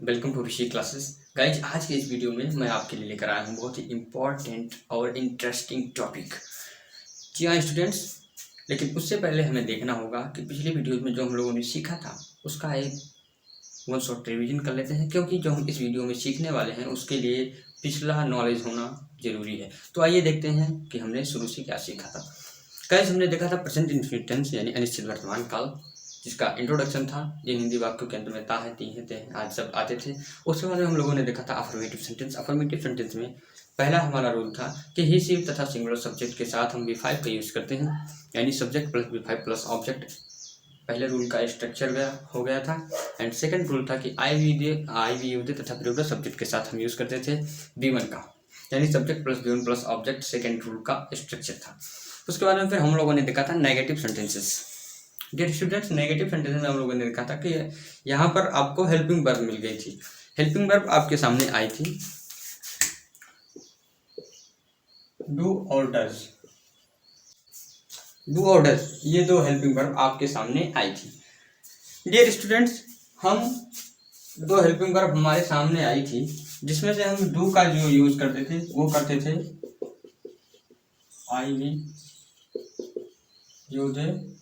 Welcome to Rishi classes. Guys, आज के इस वीडियो में मैं आपके लिए लेकर आया हूँ बहुत ही इम्पॉर्टेंट और इंटरेस्टिंग टॉपिक। जी हाँ स्टूडेंट्स, लेकिन उससे पहले हमें देखना होगा कि पिछली वीडियो में जो हम लोगों ने सीखा था उसका एक वन शॉट रिवीजन कर लेते हैं, क्योंकि जो हम इस वीडियो में सीखने वाले हैं उसके लिए पिछला नॉलेज होना जरूरी है। तो आइए देखते हैं कि हमने शुरू से क्या सीखा था। गाइज, हमने देखा था प्रेजेंट इन्फिनिट टेंस यानी अनिश्चित वर्तमान काल, जिसका इंट्रोडक्शन था। जिन हिंदी वाक्यों के अंत में ता है, ती है, ते हैं आज सब आते थे। उसके बाद में हम लोगों ने देखा था अफर्मेटिव सेंटेंस। अफर्मेटिव सेंटेंस में पहला हमारा रूल था कि ही सी तथा सिंगुलर सब्जेक्ट के साथ हम V5 का यूज़ करते हैं, यानी subject plus V5 plus object. पहले रूल का स्ट्रक्चर हो गया था। एंड सेकंड रूल था कि आई वी यू दे तथा प्रियुक्त सब्जेक्ट के साथ हम यूज़ करते थे V1 का, यानी subject plus V1 plus object. Second rule का स्ट्रक्चर था। उसके बाद में फिर हम लोगों ने देखा था negative sentences. Dear students, negative sentences में हम लोगों ने देखा था कि यहाँ पर आपको हेल्पिंग वर्ब मिल गई थी। हेल्पिंग वर्ब आपके सामने आई थी, डू और डज। डू और डज, ये दो हेल्पिंग वर्ब आपके सामने आई थी। डियर स्टूडेंट्स, हम दो हेल्पिंग वर्ब हमारे सामने आई थी, जिसमें से हम डू का जो यूज करते थे वो करते थे आई वी यू दे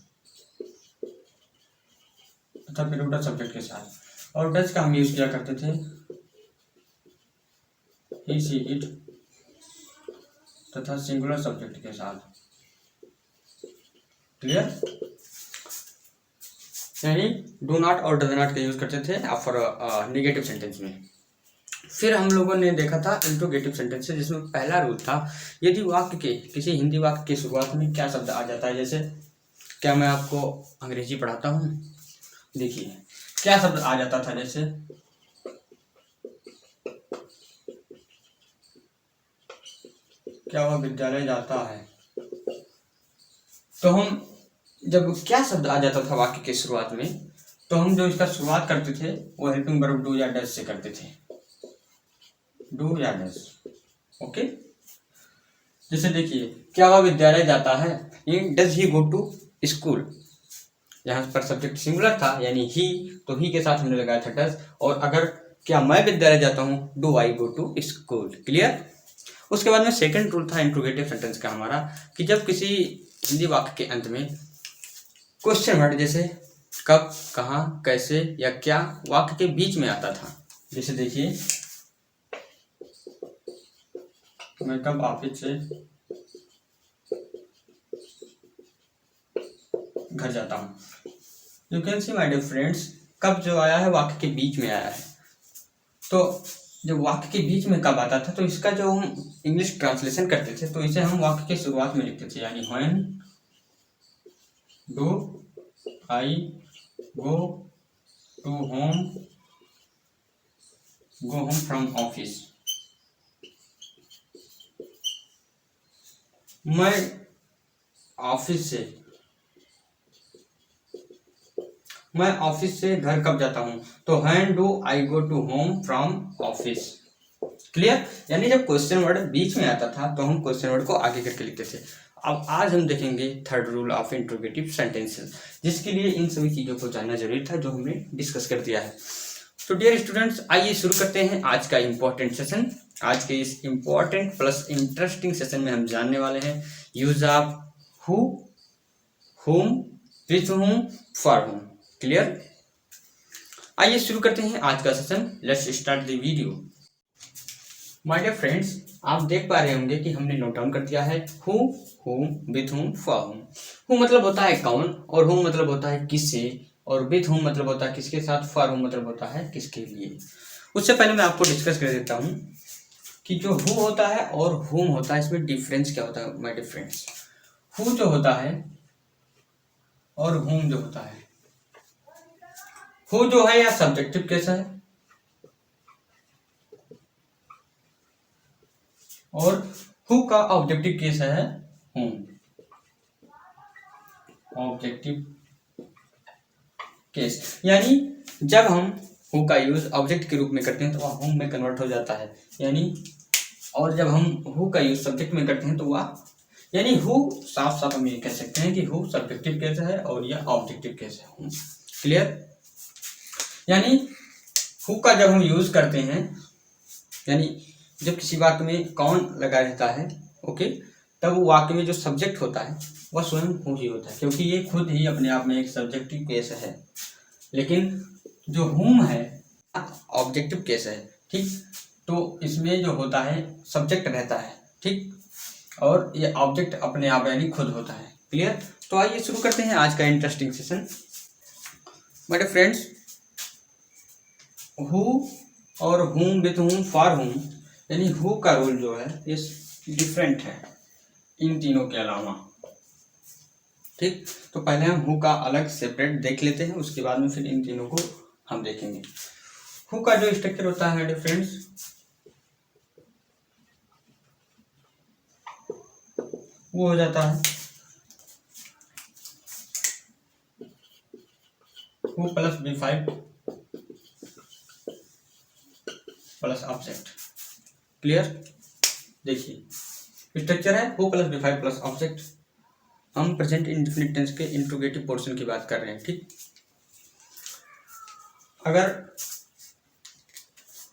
तथा प्रियुक्त सब्जेक्ट के साथ, और डज का हम यूज किया करते थे ही सी इट तथा सिंगुलर सब्जेक्ट के साथ। क्लियर? यानी डू नॉट और डज नॉट का यूज करते थे फॉर नेगेटिव सेंटेंस में। फिर हम लोगों ने देखा था इंट्रोगेटिव सेंटेंस, जिसमें पहला रूल था यदि वाक्य के किसी हिंदी वाक्य की शुरुआत में क्या शब्द आ जाता है। जैसे क्या मैं आपको अंग्रेजी पढ़ाता हूँ, देखिए क्या शब्द आ जाता था। जैसे क्या वह विद्यालय जाता है, तो हम जब क्या शब्द आ जाता था वाक्य के शुरुआत में, तो हम जो इसका शुरुआत करते थे वो हेल्पिंग वर्ब डू या डज से करते थे, डू या डज। ओके, जैसे देखिए क्या वह विद्यालय जाता है, does he go to school. यहाँ पर सब्जेक्ट सिंगुलर था यानी ही, तो ही के साथ हमने लगाया था डज। और अगर क्या मैं विद्यालय जाता हूँ, do I go to school. Clear? उसके बाद में सेकंड रूल था इंट्रोगेटिव सेंटेंस का हमारा, कि जब किसी हिंदी वाक्य के अंत में क्वेश्चन वर्ड जैसे कब, कहाँ, कैसे या क्या वाक्य के बीच में आता था। जैसे देखिए मैं कब ऑफिस से घर जाता हूँ। You can see my dear friends, कब जो आया है वाक्य के बीच में आया है। तो जब वाक्य के बीच में कब आता था, तो इसका जो हम इंग्लिश ट्रांसलेशन करते थे तो इसे हम वाक्य के शुरुआत में लिखते थे, यानी when do I go to home, go home from office. मैं ऑफिस से घर कब जाता हूँ, तो when do I go to home from office. Clear? यानी जब क्वेश्चन वर्ड बीच में आता था तो हम क्वेश्चन वर्ड को आगे करके लिखते थे। अब आज हम देखेंगे third rule of interrogative sentences, जिसके लिए इन सभी चीज़ों को जानना जरूरी था जो हमने डिस्कस कर दिया है। तो डियर स्टूडेंट्स, आइए शुरू करते हैं आज का इम्पोर्टेंट सेशन। आज के इस इम्पोर्टेंट प्लस इंटरेस्टिंग सेशन में हम जानने वाले हैं use of who, whom, with whom, for whom. Clear? आइए शुरू करते हैं आज का session. Let's start the video. My dear friends, आप देख पा रहे होंगे कि हमने नोट डाउन कर दिया है who, whom, with whom, for हुम। हु मतलब होता है कौन, और हुम मतलब होता है किससे, और विथ हुम मतलब होता है किसके साथ, फॉर हुम मतलब होता है किसके लिए। उससे पहले मैं आपको डिस्कस कर देता हूँ कि जो हु होता है और हुम होता है, इसमें डिफरेंस क्या होता है। माय डियर फ्रेंड्स, हु जो होता है और हुम जो होता है, हु जो है या सब्जेक्टिव केस है, और हु का ऑब्जेक्टिव केस है हुम। ऑब्जेक्टिव केस यानी जब हम हु का यूज ऑब्जेक्ट के रूप में करते हैं तो वह हुम में कन्वर्ट हो जाता है, यानी और जब हम हु का यूज सब्जेक्ट में करते हैं तो वह, यानी हु साफ साफ हम ये कह सकते हैं कि हु सब्जेक्टिव केस है और यह ऑब्जेक्टिव केस है हुम। क्लियर? यानी हु का जब हम यूज करते हैं, यानी जब किसी वाक्य में कौन लगा रहता है, ओके, तब वो वाक्य में जो सब्जेक्ट होता है वह स्वयं हु ही होता है, क्योंकि ये खुद ही अपने आप में एक सब्जेक्टिव केस है। लेकिन जो हुम है ऑब्जेक्टिव केस है, ठीक। तो इसमें जो होता है सब्जेक्ट रहता है, ठीक, और ये ऑब्जेक्ट अपने आप यानी खुद होता है। क्लियर? तो आइए शुरू करते हैं आज का इंटरेस्टिंग सेशन। मेरे फ्रेंड्स, हु और हुम विथ हुम फॉर हुम, यानी हु का रोल जो है ये डिफरेंट है इन तीनों के अलावा, ठीक। तो पहले हम हु का अलग सेपरेट देख लेते हैं, उसके बाद में फिर इन तीनों को हम देखेंगे। हु का जो स्ट्रक्चर होता है मेरे फ्रेंड्स, वो हो जाता है who plus V5 plus object. Clear? देखिए स्ट्रक्चर है who plus V5 plus object. हम प्रेजेंट इंडेफिनिट टेंस के इंट्रोगेटिव पोर्शन की बात कर रहे हैं, ठीक। अगर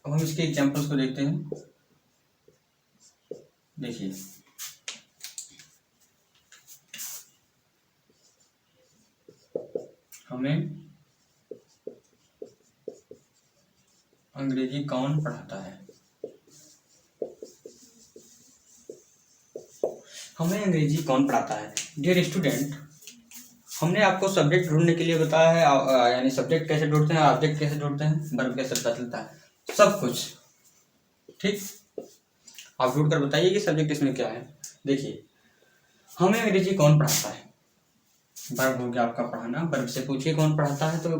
अब हम इसके एग्जांपल्स को देखते हैं, देखिए हमें अंग्रेजी कौन पढ़ाता है, हमें अंग्रेजी कौन पढ़ाता है। डियर स्टूडेंट, हमने आपको सब्जेक्ट ढूंढने के लिए बताया है, यानी सब्जेक्ट कैसे ढूंढते हैं, ऑब्जेक्ट कैसे ढूंढते हैं, वर्ब कैसे पता चलता है, सब कुछ, ठीक। आप ढूंढ कर बताइए कि सब्जेक्ट इसमें क्या है। देखिए हमें अंग्रेजी कौन पढ़ाता है, वर्ब हो गया आपका पढ़ाना। वर्ब से पूछिए कौन पढ़ाता है, तो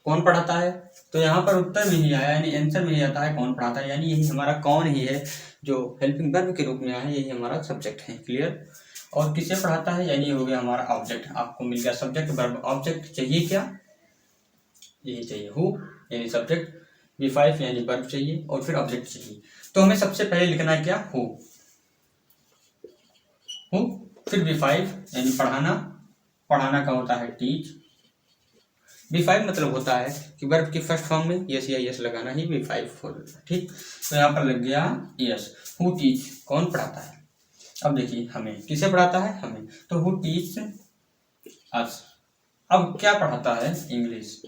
कौन पढ़ाता है, तो यहाँ पर उत्तर में ही आया, यानी आंसर में ही आता है कौन पढ़ाता है, यानी यही हमारा कौन ही है जो हेल्पिंग वर्ब के रूप में आया है, यही हमारा सब्जेक्ट है। क्लियर? और किसे पढ़ाता है, यानी हो गया हमारा ऑब्जेक्ट। आपको मिल गया सब्जेक्ट वर्ब ऑब्जेक्ट। चाहिए क्या? यही चाहिए, हु यानी सब्जेक्ट, V5 यानी वर्ब चाहिए, और फिर ऑब्जेक्ट चाहिए। तो हमें सबसे पहले लिखना है क्या, हु, फिर V5 यानी पढ़ाना। पढ़ाना का होता है टीच। V5 मतलब होता है कि वर्ब की फर्स्ट फॉर्म में यस या यस लगाना ही V5 होगा, ठीक। तो यहाँ पर लग गया यस। हु टीच, कौन पढ़ाता है। अब देखिए हमें, किसे पढ़ाता है, हमें, तो हु टीच अस। अब क्या पढ़ाता है, English.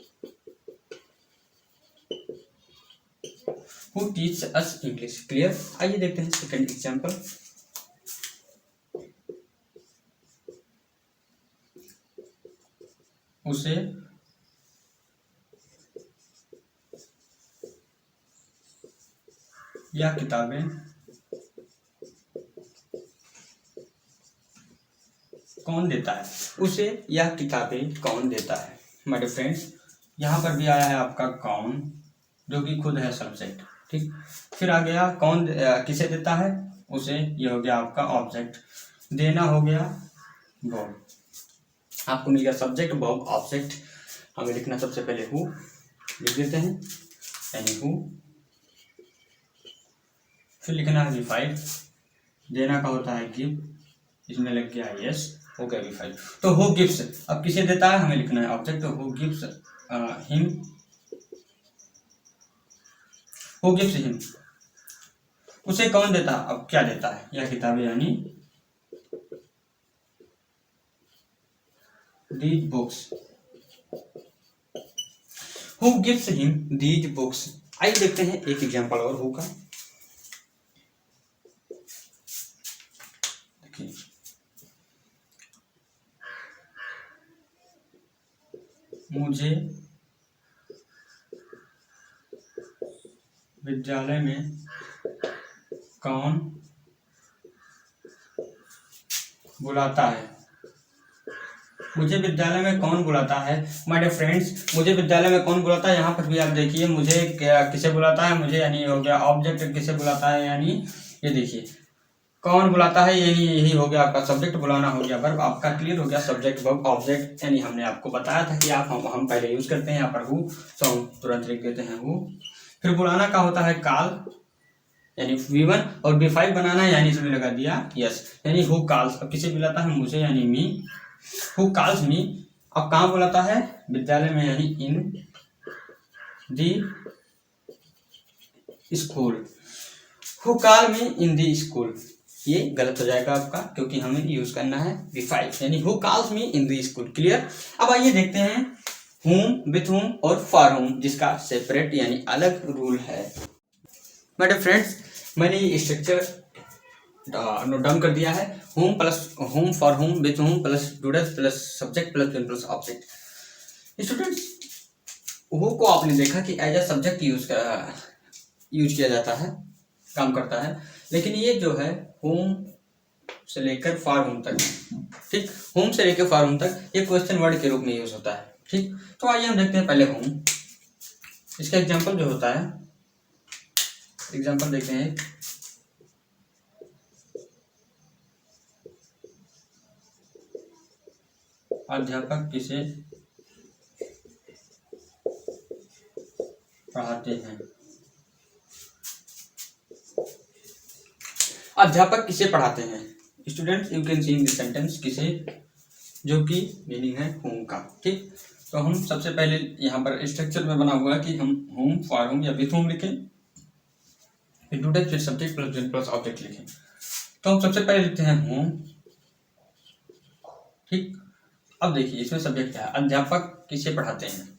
Who teach us English. Clear? आइए देखते हैं सेकंड एग्जांपल। उसे या किताबें कौन देता है, उसे या किताबें कौन देता है। मेरे फ्रेंड्स, यहाँ पर भी आया है आपका कौन, जो कि खुद है सब्जेक्ट, ठीक। फिर आ गया कौन किसे देता है, उसे, ये हो गया आपका ऑब्जेक्ट। देना हो गया वर्ब। आपको मिल गया सब्जेक्ट वर्ब ऑब्जेक्ट। हमें लिखना सबसे पहले हु लिख देते हैं, यानी हु। फिर लिखना है V5। देना का होता है गिव, इसमें लग गया यस, हो गया V5। तो हु गिव्स, अब किसे देता है, हमें लिखना है object. Who gives him, who gives him. उसे कौन देता है, अब क्या देता है, यह किताबें, यानी these books. Who gives him these books. आइए देखते हैं एक एग्जांपल और हु का। देखिए मुझे विद्यालय में कौन बुलाता है, मुझे विद्यालय में कौन बुलाता है। माय डियर फ्रेंड्स, मुझे विद्यालय में कौन बुलाता है, यहाँ पर भी आप देखिए मुझे किसे बुलाता है, मुझे यानी हो गया ऑब्जेक्ट, किसे बुलाता है, यानी ये देखिए कौन बुलाता है, यानी यही हो गया आपका सब्जेक्ट, बुलाना हो गया वर्ब। आपका क्लियर हो गया सब्जेक्ट वर्ब ऑब्जेक्ट। यानी हमने आपको बताया था कि आप हम पहले यूज करते हैं यहाँ पर हु, तो हम तुरंत लिख देते हैं हु। फिर बुलाना का होता है कॉल, यानी V1, और V5 बनाना यानी इसमें लगा दिया यस, यानी हु कॉल्स। अब किसे बुलाता है, मुझे, यानी मी। Who calls me. अब कहाँ बुलाता है, विद्यालय में, यानी in the school, who call me in the school, ये गलत हो जाएगा आपका, क्योंकि हमें यूज करना है V5, यानी who calls me in the school. Clear. अब आइए देखते हैं whom, with whom और for whom, जिसका सेपरेट यानी अलग रूल है। मेरे फ्रेंड्स, मैंने ये स्ट्रक्चर नोट डाउन कर दिया है। whom plus whom, for whom, with whom plus does plus subject plus verb plus object. Students, who को आपने देखा कि एज अ सब्जेक्ट यूज किया जाता है, काम करता है, लेकिन ये जो है whom से लेकर for whom तक, ठीक, whom से लेकर for whom तक ये क्वेश्चन वर्ड के रूप में यूज होता है। ठीक, तो आइए हम देखते हैं पहले whom। इसका एग्जांपल जो होता है, एग्जांपल देखते हैं। अध्यापक किसे पढ़ाते हैं। अध्यापक किसे पढ़ाते हैं। Students, you can C in this sentence किसे, जो कि मीनिंग है whom का। ठीक, तो हम सबसे पहले यहाँ पर स्ट्रक्चर में बना हुआ है कि हम whom, for whom या with whom लिखें, फिर डू फिर subject plus verb plus object लिखें। तो हम सबसे पहले लिखते हैं whom। ठीक, अब देखिए इसमें सब्जेक्ट क्या है, अध्यापक किसे पढ़ाते हैं।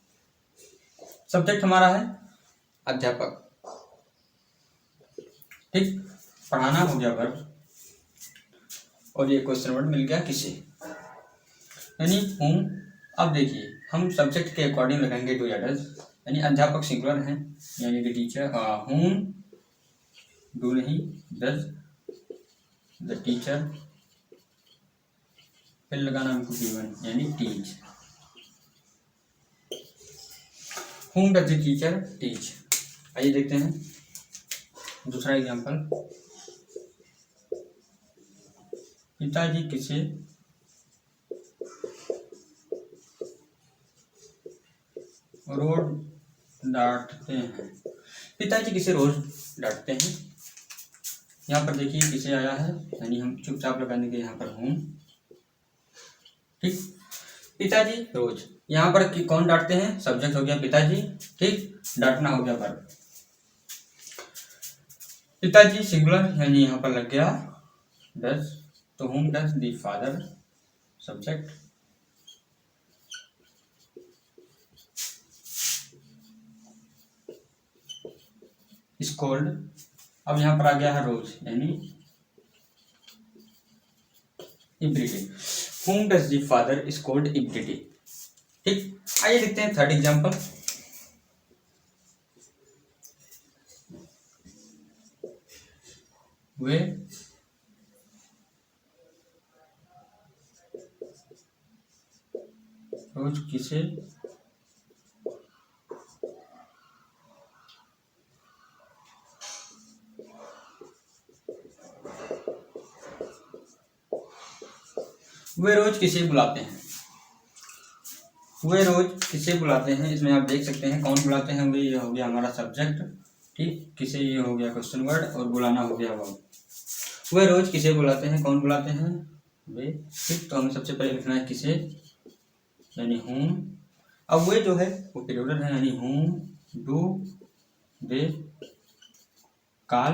सब्जेक्ट हमारा है अध्यापक, ठीक, पढ़ाना हो गया वर्ब, और ये क्वेश्चन वर्ड मिल गया किसे, यानी whom। अब देखिए हम सब्जेक्ट के अकॉर्डिंग लगाएंगे डू या डज, यानी अध्यापक सिंगुलर है, यानी कि टीचर, whom डू नहीं, डज द टीचर, फिर लगाना हमको गिवन यानी teach, whom does the teacher teach। आइए देखते हैं दूसरा एग्जांपल। पिताजी किसे रोज डांटते हैं। पिताजी किसे रोज डांटते हैं। यहाँ पर देखिए किसे आया है, यानी हम चुपचाप लगा देंगे यहाँ पर हूँ। ठीक, पिताजी रोज, यहाँ पर कौन डांटते हैं, सब्जेक्ट हो गया पिताजी, ठीक, डांटना हो गया वर्ब। पिताजी सिंगुलर, यानी यहाँ पर लग गया डज, तो whom does the father, subject, scold. अब यहाँ पर आ गया है रोज, यानी everyday, whom does the father scold every day। ठीक, आइए देखते हैं थर्ड एग्जांपल। वे रोज किसे वे रोज किसे बुलाते हैं। वे रोज किसे बुलाते हैं, इसमें आप देख सकते हैं कौन बुलाते हैं, वे ये हो गया हमारा सब्जेक्ट, ठीक, किसे ये हो गया क्वेश्चन वर्ड, और बुलाना हो गया वर्ब। वे रोज किसे बुलाते हैं, कौन बुलाते हैं, वे, ठीक, तो हमें सबसे पहले लिखना है किसे, यानी whom। अब वे जो है वो प्लूरल है, यानी whom do they call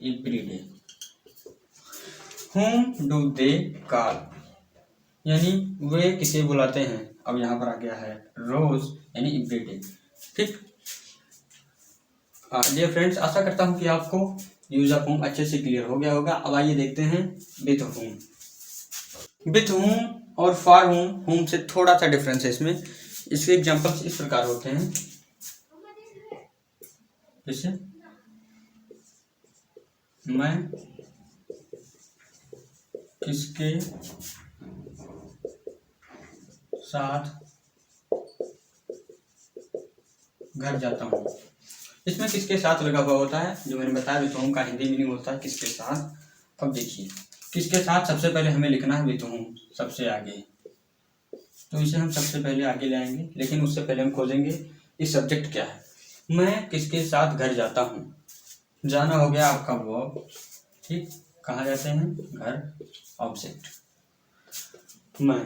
everyday. whom do they call, यानी वे किसे बुलाते हैं। अब यहाँ पर आ गया है रोज, यानी एवरीडे। ठीक, डियर फ्रेंड्स, आशा करता हूँ कि आपको यूज ऑफ whom अच्छे से क्लियर हो गया होगा। अब आइए देखते हैं विथ whom। विथ whom और फॉर whom से थोड़ा सा डिफरेंस है इसमें। इसके एग्जांपल्स इस प्रकार होते हैं, जैसे मैं किसके साथ घर जाता हूँ। इसमें किसके साथ लगा हुआ होता है, जो मैंने बताया विथ whom का हिंदी मीनिंग होता है किसके साथ। अब देखिए किसके साथ सबसे पहले हमें लिखना है विथ whom सबसे आगे, तो इसे हम सबसे पहले आगे लाएंगे, लेकिन उससे पहले हम खोजेंगे इस सब्जेक्ट क्या है। मैं किसके साथ घर जाता हूँ, जाना हो गया आपका वर्ब, ठीक, कहाँ जाते हैं, घर, ऑब्जेक्ट। मैं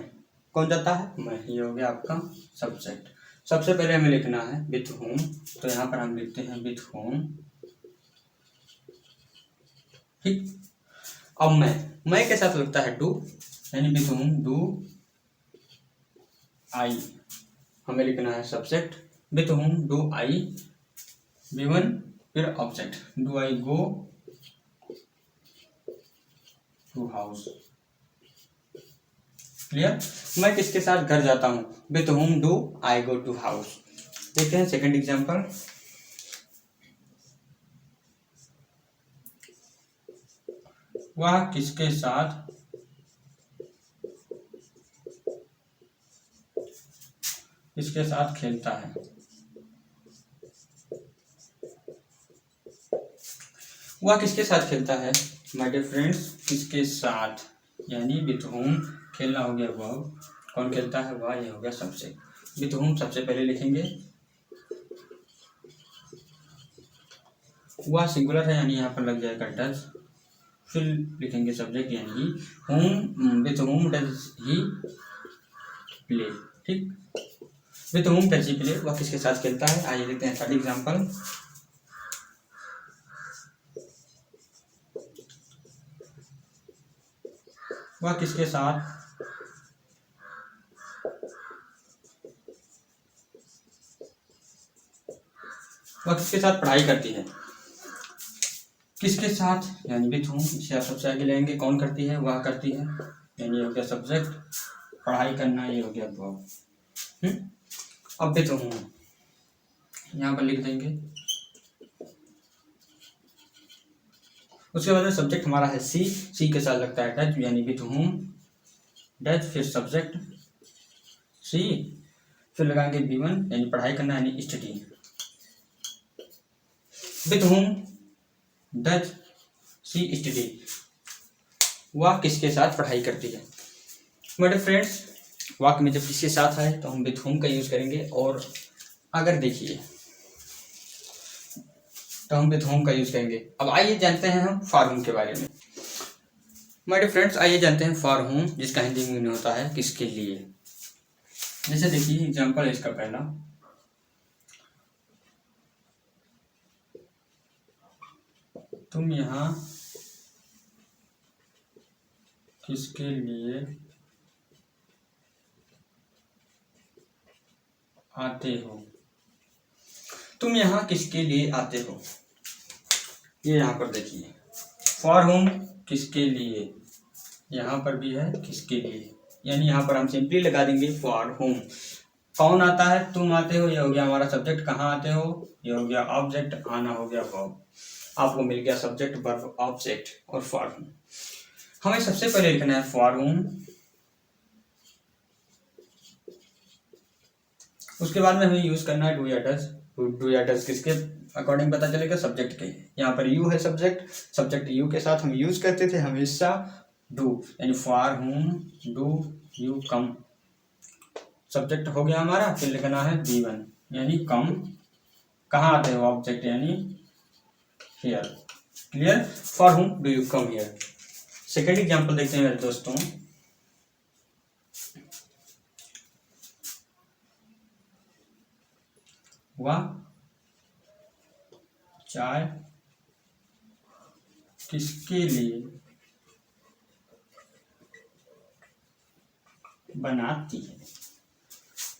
कौन जाता है, मैं, ये हो गया आपका सब्जेक्ट। सबसे पहले हमें लिखना है विथ होम, तो यहाँ पर हम लिखते हैं विथ होम। ठीक, अब मैं के साथ लगता है डू, यानी विथ होम डू आई, हमें लिखना है subject. With whom do I B1 फिर object, do I go to house. Clear, मैं किसके साथ घर जाता हूँ, with whom do I go to house. देखते हैं सेकंड एग्जांपल। वह किसके साथ खेलता है। वह किसके साथ खेलता है, माय डियर फ्रेंड्स, किसके साथ, यानी विथ होम खेलना हो गया वह, कौन खेलता है वह, ये हो गया सब्जेक्ट। विथ होम सबसे पहले लिखेंगे, वह सिंगुलर है यानी यहाँ पर लग जाएगा डज, फिर लिखेंगे सब्जेक्ट यानी whom, with whom does he play. ठीक, with whom does he play, वह किसके साथ खेलता है। आइए देखते हैं थर्ड एग्जांपल। वह किसके साथ पढ़ाई करती है। किसके साथ, यानी विथ होम, इसे आप सबसे आगे लेंगे, कौन करती है, वह करती है, यानी ये हो गया सब्जेक्ट, पढ़ाई करना ये हो गया वर्ब। अब विथ होम यहाँ पर लिख देंगे, उसके बाद में सब्जेक्ट हमारा है सी के साथ लगता है डज, यानी विथ होम डज फिर सब्जेक्ट सी, फिर लगाएंगे B1 यानी पढ़ाई करना यानी study. With whom does C study, वह किसके साथ पढ़ाई करती है। मेरे फ्रेंड्स, वाक्य में जब किसके साथ आए तो हम विथ होम का यूज करेंगे, और अगर देखिए तो हम विथ होम का यूज करेंगे। अब आइए जानते हैं हम फॉर होम के बारे में। मेरे फ्रेंड्स, आइए जानते हैं फॉर होम, जिसका हिंदी में मीनिंग होता है किसके लिए। जैसे देखिए एग्जांपल है इसका पहला, तुम यहाँ किसके लिए आते हो, तुम यहाँ किसके लिए आते हो। ये यहाँ पर देखिए फॉर होम किसके लिए, यहाँ पर भी है किसके लिए, यानी यहाँ पर हम सिंपली लगा देंगे फॉर होम। कौन आता है, तुम आते हो, ये हो गया हमारा सब्जेक्ट, कहाँ आते हो, ये हो गया ऑब्जेक्ट, आना हो गया वर्ब, आपको मिल गया सब्जेक्ट वर्ब ऑब्जेक्ट और फॉर होम। हमें सबसे पहले लिखना है फॉर होम, उसके बाद में हमें यूज करना है डू या डज। डू या डज किसके अकॉर्डिंग पता चलेगा, सब्जेक्ट के। यहाँ पर यू है सब्जेक्ट यू के साथ हम यूज करते थे हमेशा डू, यानी for home do you come, subject हो गया हमारा, फिर लिखना है B1 यानी कम, कहाँ आते हो, ऑब्जेक्ट यानी here. Clear, for home do you come here. Second example देखते हैं मेरे दोस्तों। वह चाय किसके लिए बनाती है,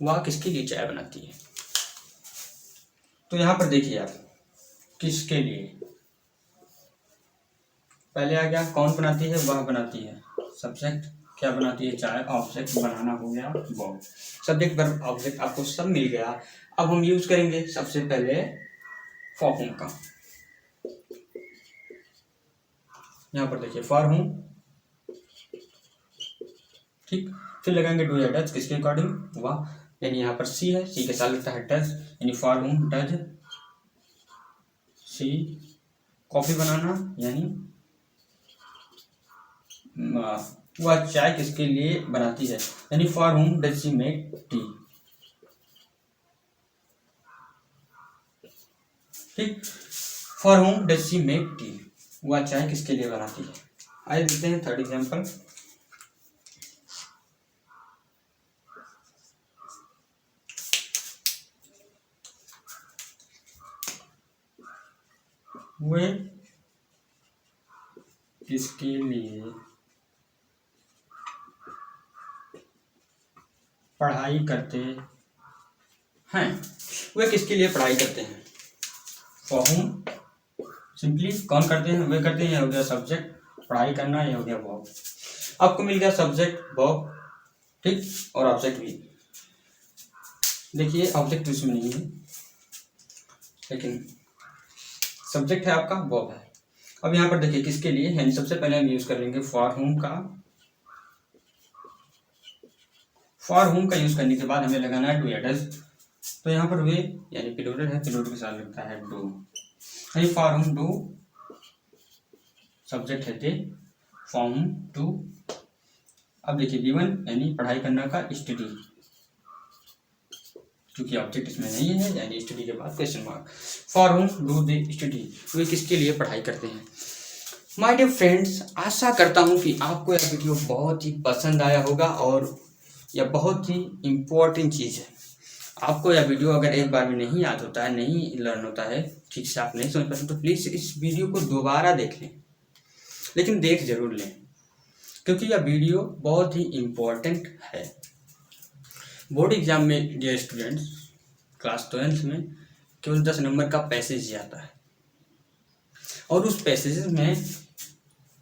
वह किसके लिए चाय बनाती है। तो यहां पर देखिए आप, किसके लिए पहले आ गया, कौन बनाती है, वह बनाती है, सब्जेक्ट क्या बनाती है, चाय, ऑब्जेक्ट बनाना हो गया वर्ब, सब्जेक्ट वर्ब ऑब्जेक्ट आपको सब मिल गया। अब हम यूज करेंगे सबसे पहले फॉर होम का। यहाँ पर देखिए फॉर होम, ठीक, फिर लगाएंगे डू या डज किसके अकॉर्डिंग, वह, यानी यहाँ पर सी है, सी के साथ लगता है डज, यानी for whom does she coffee बनाना, यानी वह चाय किसके लिए बनाती है, यानी for whom does she make tea. ठीक, for whom does she make tea, वह चाय किसके लिए बनाती है। आइए देखते हैं थर्ड एग्जाम्पल। वे किसके लिए पढ़ाई करते हैं, वे किसके लिए पढ़ाई करते हैं। फॉर हुम सिंपली कौन करते हैं, वे करते हैं। यह हो गया सब्जेक्ट, पढ़ाई करना, यह हो गया वर्ब। आपको मिल गया सब्जेक्ट वर्ब, ठीक, और ऑब्जेक्ट भी। देखिए ऑब्जेक्ट तो इसमें नहीं है, लेकिन सब्जेक्ट है आपका, वर्ब है। अब यहाँ पर देखिए किसके लिए, यानी सबसे पहले हम यूज कर लेंगे फॉर हुम का। फॉर हुम का यूज करने के बाद हमें लगाना है डू या डज। तो यहाँ पर वे यानी प्लूरल है, प्लूरल के साथ लगता है डू। यानी फॉर हुम डू, सब्जेक्ट है दे, फॉर हुम डू। अब देखिए गिवन यानी पढ़ाई करना का स्टडी, क्योंकि ऑब्जेक्ट इसमें नहीं है, यानी स्टडी के बाद question mark. For whom do they study, वे किसके लिए पढ़ाई करते हैं। माय डियर फ्रेंड्स, आशा करता हूँ कि आपको यह वीडियो बहुत ही पसंद आया होगा और यह बहुत ही इम्पोर्टेंट चीज़ है। आपको यह वीडियो अगर एक बार में नहीं याद होता है, नहीं लर्न होता है, ठीक से आप नहीं समझ पाते, तो प्लीज़ इस वीडियो को दोबारा देख लें, लेकिन देख जरूर लें, क्योंकि यह वीडियो बहुत ही इम्पोर्टेंट है। बोर्ड एग्जाम में डियर स्टूडेंट्स, क्लास 12th में केवल 10 नंबर का पैसेज आता है, और उस पैसेज में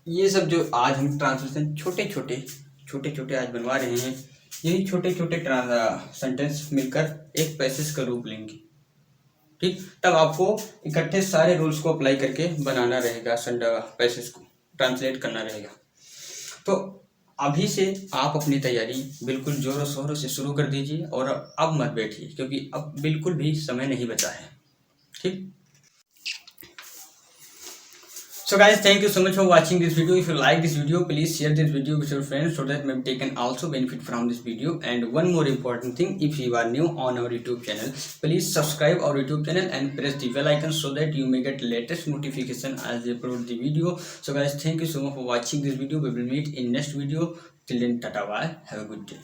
ये सब जो आज हम ट्रांसलेशन छोटे छोटे आज बनवा रहे हैं, यही छोटे छोटे सेंटेंस मिलकर एक पैसेज का रूप लेंगे, ठीक। तब आपको इकट्ठे सारे रूल्स को अप्लाई करके बनाना रहेगा, पैसेज को ट्रांसलेट करना रहेगा। तो अभी से आप अपनी तैयारी बिल्कुल जोरों शोरों से शुरू कर दीजिए, और अब मत बैठिए, क्योंकि अब बिल्कुल भी समय नहीं बचा है, ठीक। So guys, thank you so much for watching this video. If you like this video, please share this video with your friends so that maybe they can also benefit from this video. And one more important thing, if you are new on our YouTube channel, please subscribe our YouTube channel and press the bell icon so that you may get latest notification as they upload the video. So guys, thank you so much for watching this video. We will meet in next video. Till then, tata bye. Have a good day.